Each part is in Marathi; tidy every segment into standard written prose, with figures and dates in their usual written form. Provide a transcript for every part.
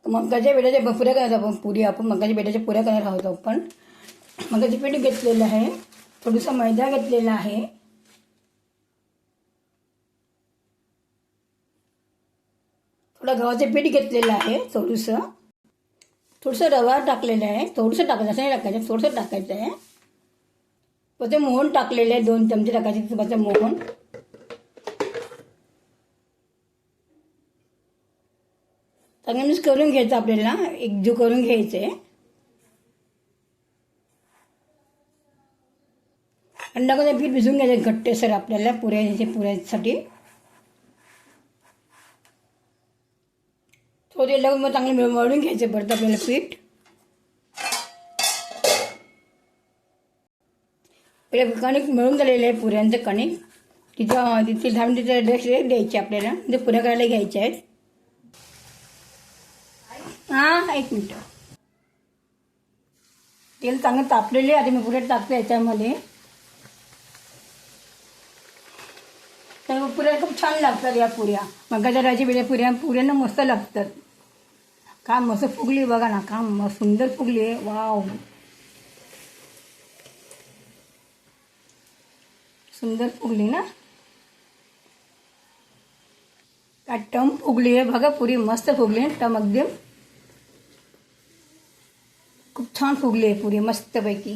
मकाच्या बेटाच्या पुऱ्या करणार आपण पुरी आपण मकाच्या बेटाच्या पुऱ्या करणार आहोत आपण. मकाचे पीठ घेतलेलं आहे, थोडासा मैदा घेतलेला आहे, थोडा गव्हाचं पीठ घेतलेलं आहे, थोडंसं रवा टाकलेलं आहे, थोडंसं टाकायचं असं नाही टाकायचं, थोडंसं टाकायचं आहे. ते मोहन टाकलेलं आहे, 2 चमचे टाकायचे तुपाचं मोहन. चांगलं मिक्स करून घ्यायचं, आपल्याला एकजीव करून घ्यायचं आहे. अंडाचं पीठ भिजवून घ्यायचं घट्टसर आपल्याला पुऱ्यासाठी. थोडे लागून मग चांगलं मळून घ्यायचं परत आपल्याला पीठ. पहिले कणिक मळून झालेलं आहे पुऱ्यांचं कणिक. तिथे 10 मिनिटाचा ड्रेस द्यायचे आपल्याला, म्हणजे पुऱ्या करायला घ्यायच्या आहेत. हां 1 मिनटं. तेल चांगलं तापलेले आता मी पुऱ्या टाकते याच्यामध्ये. तर पुऱ्या खूप छान लागतात या पुऱ्या. मकाच्या राहायची वेळेला पुऱ्यांना मस्त लागतात. का मस्त फुगली बघा ना, का मस्त सुंदर फुगली आहे. वाव, सुंदर फुगली ना, का टम फुगली आहे बघा. पुरी मस्त फुगली आहे, टम एकदम खूप छान फुगली आहे पुरी मस्तपैकी.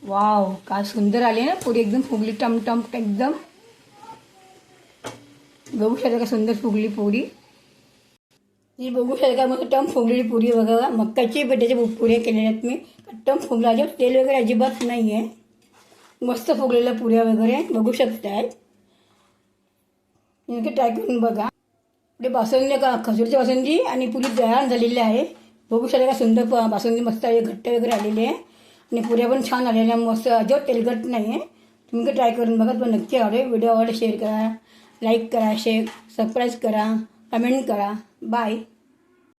वाव, काय सुंदर आली ना पुरी, एकदम फुगली टम टम एकदम. बघू शकता का सुंदर फुगली पुरी. ही बघू शकता का मस्त टम फुगलेली पुरी बघा. मक्याची बेटाच्या पुऱ्या केलेल्या आहेत मी. टम फुगला, अजिबात तेल वगैरे अजिबात नाही आहे. मस्त फुगलेल्या पुऱ्या वगैरे बघू शकताय. नक्की ट्राय करून बघा. पुढे बासुंदी खजुरची बासुंदी आणि पुरी तयार झालेली आहे. बघू शकता का सुंदर बासुंदी मस्त आहे, घट्ट वगैरे आलेली आहे. आणि पुऱ्या पण छान आलेल्या, मस्त अजिबात तेलकट नाही आहे. तुम्ही ट्राय करून बघा, पण नक्की आवडेल. व्हिडिओ आवडला शेअर करा, लाईक करा, सबस्क्राईब करा, कमेंट करा. बाय.